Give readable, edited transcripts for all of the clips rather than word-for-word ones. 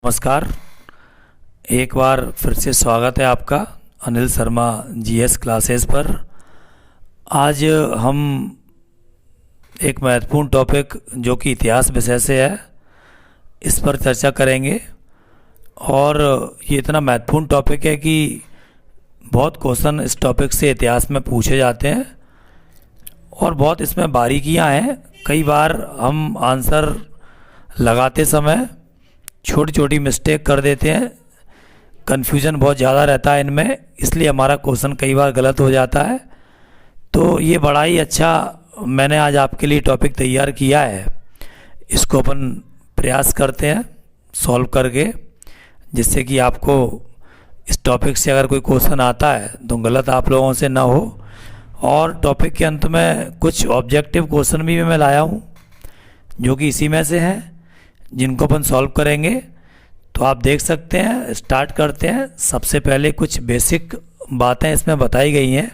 नमस्कार। एक बार फिर से स्वागत है आपका अनिल शर्मा जीएस क्लासेस पर। आज हम एक महत्वपूर्ण टॉपिक जो कि इतिहास विषय से है इस पर चर्चा करेंगे। और ये इतना महत्वपूर्ण टॉपिक है कि बहुत क्वेश्चन इस टॉपिक से इतिहास में पूछे जाते हैं और बहुत इसमें बारीकियां हैं। कई बार हम आंसर लगाते समय छोटी छोटी मिस्टेक कर देते हैं, कन्फ्यूजन बहुत ज़्यादा रहता है इनमें, इसलिए हमारा क्वेश्चन कई बार गलत हो जाता है। तो ये बड़ा ही अच्छा मैंने आज आपके लिए टॉपिक तैयार किया है। इसको अपन प्रयास करते हैं सॉल्व करके, जिससे कि आपको इस टॉपिक से अगर कोई क्वेश्चन आता है तो गलत आप लोगों से ना हो। और टॉपिक के अंत में कुछ ऑब्जेक्टिव क्वेश्चन भी मैं लाया हूँ जो कि इसी में से हैं, जिनको अपन सॉल्व करेंगे। तो आप देख सकते हैं, स्टार्ट करते हैं। सबसे पहले कुछ बेसिक बातें इसमें बताई गई हैं।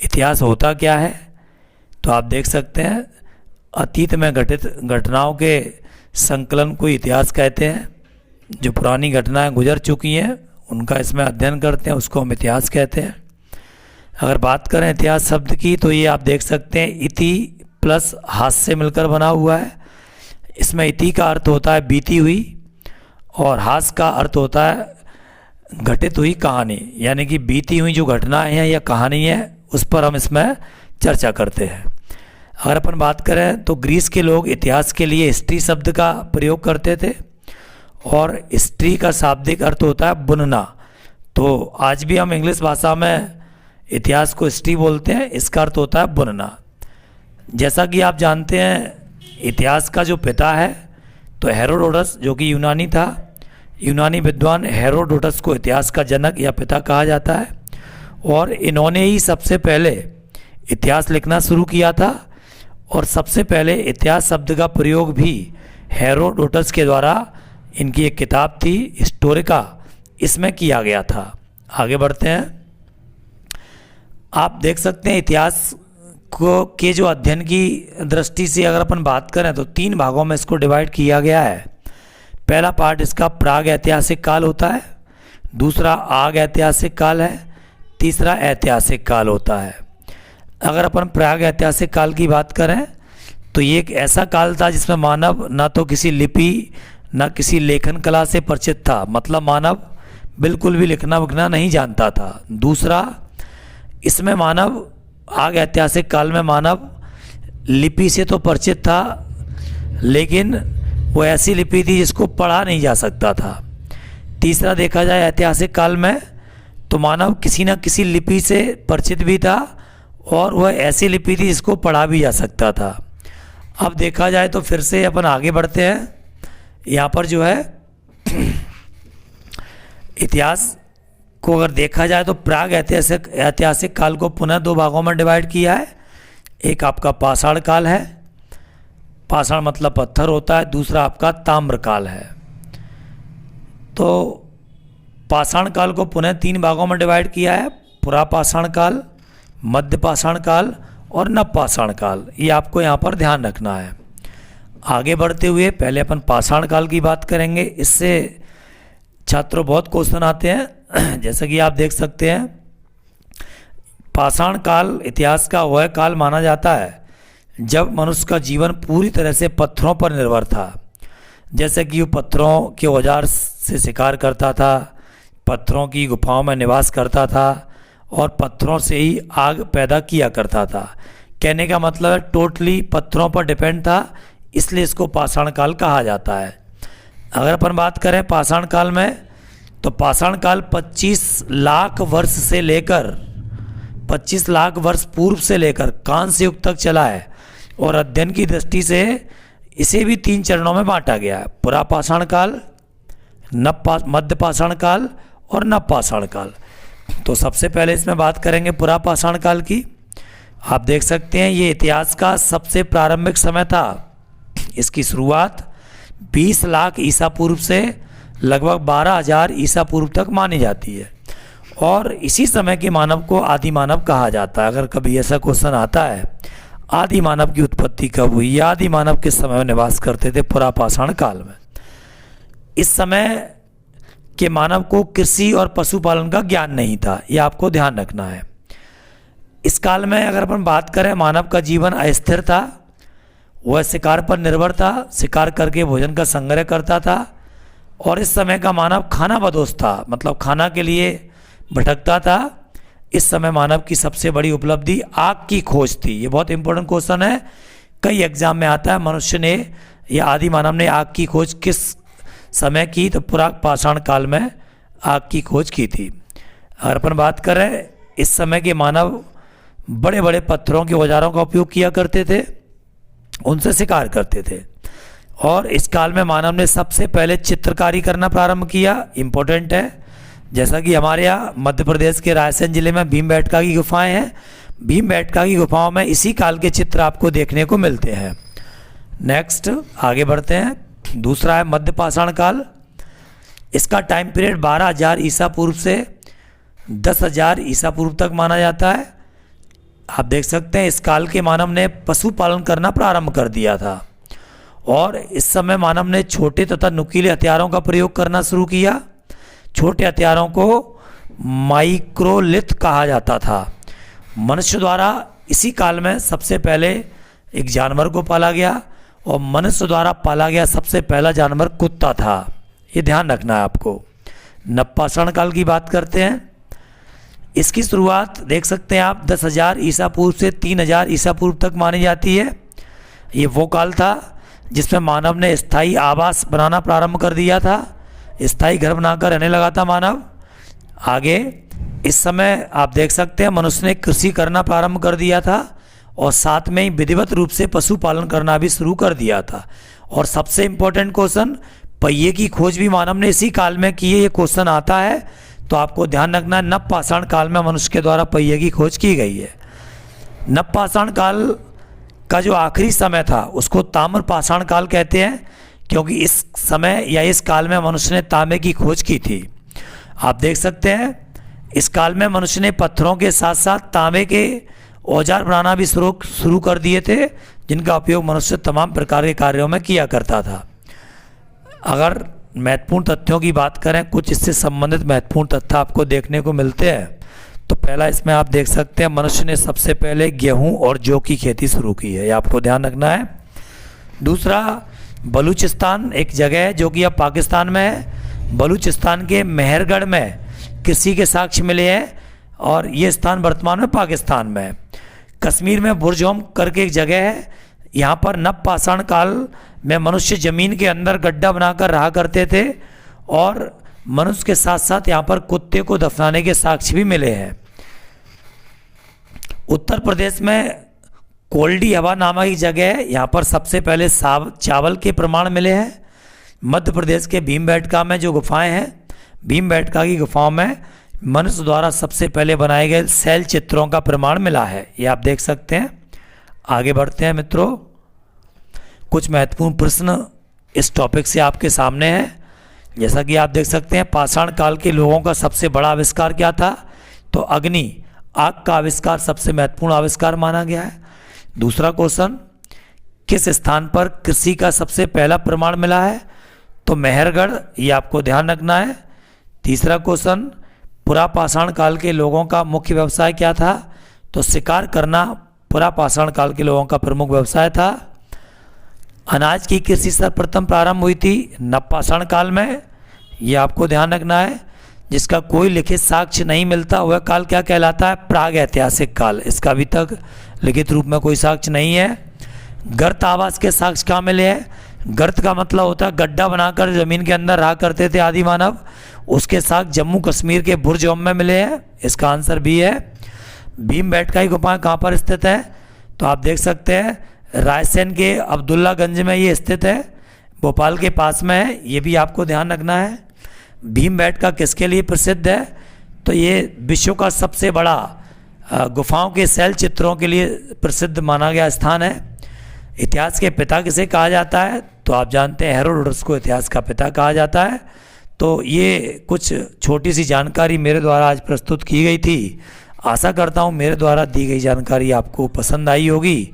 इतिहास होता क्या है तो आप देख सकते हैं, अतीत में घटित घटनाओं के संकलन को इतिहास कहते हैं। जो पुरानी घटनाएं गुजर चुकी हैं उनका इसमें अध्ययन करते हैं, उसको हम इतिहास कहते हैं। अगर बात करें इतिहास शब्द की तो ये आप देख सकते हैं, इति प्लस हास से मिलकर बना हुआ है। इसमें इति का अर्थ होता है बीती हुई और हास का अर्थ होता है घटित हुई कहानी, यानी कि बीती हुई जो घटनाएं हैं या कहानी है उस पर हम इसमें चर्चा करते हैं। अगर अपन बात करें तो ग्रीस के लोग इतिहास के लिए हिस्ट्री शब्द का प्रयोग करते थे और हिस्ट्री का शाब्दिक अर्थ होता है बुनना। तो आज भी हम इंग्लिश भाषा में इतिहास को हिस्ट्री बोलते हैं, इसका अर्थ होता है बुनना। जैसा कि आप जानते हैं, इतिहास का जो पिता है तो हेरोडोटस, जो कि यूनानी था। यूनानी विद्वान हेरोडोटस को इतिहास का जनक या पिता कहा जाता है और इन्होंने ही सबसे पहले इतिहास लिखना शुरू किया था। और सबसे पहले इतिहास शब्द का प्रयोग भी हेरोडोटस के द्वारा, इनकी एक किताब थी हिस्टोरिका, इसमें किया गया था। आगे बढ़ते हैं। आप देख सकते हैं इतिहास को के जो अध्ययन की दृष्टि से अगर अपन बात करें तो 3 भागों में इसको डिवाइड किया गया है। पहला पार्ट इसका प्राग ऐतिहासिक काल होता है, दूसरा आग ऐतिहासिक काल है, तीसरा ऐतिहासिक काल होता है। अगर अपन प्राग ऐतिहासिक काल की बात करें तो ये एक ऐसा काल था जिसमें मानव ना तो किसी लिपि ना किसी लेखन कला से परिचित था, मतलब मानव बिल्कुल भी लिखना विखना नहीं जानता था। दूसरा, इसमें मानव आग ऐतिहासिक काल में मानव लिपि से तो परिचित था, लेकिन वो ऐसी लिपि थी जिसको पढ़ा नहीं जा सकता था। तीसरा, देखा जाए ऐतिहासिक काल में तो मानव किसी न किसी लिपि से परिचित भी था और वह ऐसी लिपि थी जिसको पढ़ा भी जा सकता था। अब देखा जाए तो फिर से अपन आगे बढ़ते हैं। यहाँ पर जो है इतिहास को अगर देखा जाए तो प्राग ऐतिहासिक काल को पुनः 2 भागों में डिवाइड किया है। एक आपका पाषाण काल है, पाषाण मतलब पत्थर होता है। दूसरा आपका ताम्र काल है। तो पाषाण काल को पुनः 3 भागों में डिवाइड किया है, पुरापाषाण काल, मध्य पाषाण काल और नवपाषाण काल। ये आपको यहाँ पर ध्यान रखना है। आगे बढ़ते हुए पहले अपन पाषाण काल की बात करेंगे। इससे छात्रों बहुत क्वेश्चन आते हैं। जैसा कि आप देख सकते हैं, पाषाण काल इतिहास का वह काल माना जाता है जब मनुष्य का जीवन पूरी तरह से पत्थरों पर निर्भर था। जैसे कि वो पत्थरों के औजार से शिकार करता था, पत्थरों की गुफाओं में निवास करता था और पत्थरों से ही आग पैदा किया करता था। कहने का मतलब है टोटली पत्थरों पर डिपेंड था, इसलिए इसको पाषाण काल कहा जाता है। अगर अपन बात करें पाषाण काल में तो पाषाण काल 25 लाख वर्ष से लेकर 25 लाख वर्ष पूर्व से लेकर कांस्य युग तक चला है। और अध्ययन की दृष्टि से इसे भी 3 चरणों में बांटा गया है, पुरापाषाण काल, मध्य पाषाण काल और नवपाषाण काल। तो सबसे पहले इसमें बात करेंगे पुरापाषाण काल की। आप देख सकते हैं ये इतिहास का सबसे प्रारंभिक समय था। इसकी शुरुआत 20 लाख ईसा पूर्व से लगभग 12,000 ईसा पूर्व तक मानी जाती है और इसी समय के मानव को आदि मानव कहा जाता है। अगर कभी ऐसा क्वेश्चन आता है, आदि मानव की उत्पत्ति कब हुई या आदि मानव किस समय में निवास करते थे पुरापाषाण काल में, इस समय के मानव को कृषि और पशुपालन का ज्ञान नहीं था, ये आपको ध्यान रखना है। इस काल में अगर अपन बात करें, मानव का जीवन अस्थिर था, वह शिकार पर निर्भर था, शिकार करके भोजन का संग्रह करता था। और इस समय का मानव खाना बदोश था, मतलब खाना के लिए भटकता था। इस समय मानव की सबसे बड़ी उपलब्धि आग की खोज थी। ये बहुत इंपॉर्टेंट क्वेश्चन है, कई एग्जाम में आता है। मनुष्य ने या आदि मानव ने आग की खोज किस समय की? तो पुराग पाषाण काल में आग की खोज की थी। अगर अपन बात करें, इस समय के मानव बड़े बड़े पत्थरों के औजारों का उपयोग किया करते थे, उनसे शिकार करते थे। और इस काल में मानव ने सबसे पहले चित्रकारी करना प्रारंभ किया। इम्पोर्टेंट है, जैसा कि हमारे यहाँ मध्य प्रदेश के रायसेन जिले में भीमबेटका की गुफाएं हैं। भीमबेटका की गुफाओं में इसी काल के चित्र आपको देखने को मिलते हैं। नेक्स्ट आगे बढ़ते हैं। दूसरा है मध्य पाषाण काल। इसका टाइम पीरियड 12,000 ईसा पूर्व से 10,000 ईसा पूर्व तक माना जाता है। आप देख सकते हैं, इस काल के मानव ने पशुपालन करना प्रारंभ कर दिया था। और इस समय मानव ने छोटे तथा नुकीले हथियारों का प्रयोग करना शुरू किया। छोटे हथियारों को माइक्रोलिथ कहा जाता था। मनुष्य द्वारा इसी काल में सबसे पहले एक जानवर को पाला गया, और मनुष्य द्वारा पाला गया सबसे पहला जानवर कुत्ता था। ये ध्यान रखना है आपको। नवपाषाण काल की बात करते हैं। इसकी शुरुआत देख सकते हैं आप 10,000 ईसा पूर्व से 3,000 ईसा पूर्व तक मानी जाती है। ये वो काल था जिसमें मानव ने स्थायी आवास बनाना प्रारंभ कर दिया था, स्थायी घर बनाकर रहने लगा था मानव। आगे इस समय आप देख सकते हैं मनुष्य ने कृषि करना प्रारंभ कर दिया था, और साथ में ही विधिवत रूप से पशुपालन करना भी शुरू कर दिया था। और सबसे इम्पोर्टेंट क्वेश्चन, पहिए की खोज भी मानव ने इसी काल में की है। ये क्वेश्चन आता है तो आपको ध्यान रखना है, नवपाषाण काल में मनुष्य के द्वारा पहिए की खोज की गई है। नवपाषाण काल का जो आखिरी समय था उसको ताम्रपाषाण काल कहते हैं, क्योंकि इस समय या इस काल में मनुष्य ने तांबे की खोज की थी। आप देख सकते हैं, इस काल में मनुष्य ने पत्थरों के साथ साथ तांबे के औजार बनाना भी शुरू कर दिए थे, जिनका उपयोग मनुष्य तमाम प्रकार के कार्यों में किया करता था। अगर महत्वपूर्ण तथ्यों की बात करें, कुछ इससे संबंधित महत्वपूर्ण तथ्य आपको देखने को मिलते हैं। तो पहला इसमें आप देख सकते हैं, मनुष्य ने सबसे पहले गेहूं और जौ की खेती शुरू की है, ये आपको ध्यान रखना है। दूसरा, बलूचिस्तान एक जगह है जो कि अब पाकिस्तान में है। बलूचिस्तान के मेहरगढ़ में कृषि के साक्ष्य मिले हैं, और ये स्थान वर्तमान में पाकिस्तान में है। कश्मीर में बुरजोम करके एक जगह है, यहाँ पर नवपाषाण काल में मनुष्य जमीन के अंदर गड्ढा बनाकर रहा करते थे, और मनुष्य के साथ साथ यहाँ पर कुत्ते को दफनाने के साक्ष्य भी मिले हैं। उत्तर प्रदेश में कोल्डी हवा नामक एक जगह है, यहाँ पर सबसे पहले चावल के प्रमाण मिले हैं। मध्य प्रदेश के भीमबेटका में जो गुफाएं हैं, भीमबेटका की गुफाओं में मनुष्य द्वारा सबसे पहले बनाए गए शैल चित्रों का प्रमाण मिला है, ये आप देख सकते हैं। आगे बढ़ते हैं मित्रों, कुछ महत्वपूर्ण प्रश्न इस टॉपिक से आपके सामने हैं। जैसा कि आप देख सकते हैं, पाषाण काल के लोगों का सबसे बड़ा आविष्कार क्या था? तो अग्नि, आग का आविष्कार सबसे महत्वपूर्ण आविष्कार माना गया है। दूसरा क्वेश्चन, किस स्थान पर कृषि का सबसे पहला प्रमाण मिला है? तो मेहरगढ़, ये आपको ध्यान रखना है। तीसरा क्वेश्चन, पुरापाषाण काल के लोगों का मुख्य व्यवसाय क्या था? तो शिकार करना पुरापाषाण काल के लोगों का प्रमुख व्यवसाय था। अनाज की कृषि सर्वप्रथम प्रारंभ हुई थी नवपाषाण काल में, ये आपको ध्यान रखना है। जिसका कोई लिखित साक्ष्य नहीं मिलता वह काल क्या कहलाता है? प्राग ऐतिहासिक काल। इसका अभी तक लिखित रूप में कोई साक्ष्य नहीं है। गर्त आवास के साक्ष्य कहाँ मिले हैं? गर्त का मतलब होता है गड्ढा बनाकर जमीन के अंदर रहा करते थे आदि मानव, उसके साक्ष्य जम्मू कश्मीर के बुरजोम में मिले हैं। इसका आंसर भी है। भीमबेटका की गुफाएं कहाँ पर स्थित है? तो आप देख सकते हैं रायसेन के अब्दुल्लागंज में ये स्थित है, भोपाल के पास में है, ये भी आपको ध्यान रखना है। भीमबेटका किसके लिए प्रसिद्ध है? तो ये विश्व का सबसे बड़ा गुफाओं के शैल चित्रों के लिए प्रसिद्ध माना गया स्थान है। इतिहास के पिता किसे कहा जाता है? तो आप जानते हैं हेरोडोटस को इतिहास का पिता कहा जाता है। तो ये कुछ छोटी सी जानकारी मेरे द्वारा आज प्रस्तुत की गई थी। आशा करता हूँ मेरे द्वारा दी गई जानकारी आपको पसंद आई होगी।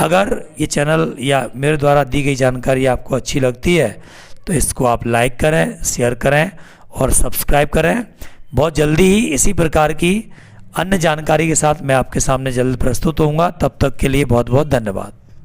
अगर ये चैनल या मेरे द्वारा दी गई जानकारी आपको अच्छी लगती है तो इसको आप लाइक करें, शेयर करें और सब्सक्राइब करें। बहुत जल्दी ही इसी प्रकार की अन्य जानकारी के साथ मैं आपके सामने जल्द प्रस्तुत होऊंगा। तब तक के लिए बहुत बहुत धन्यवाद।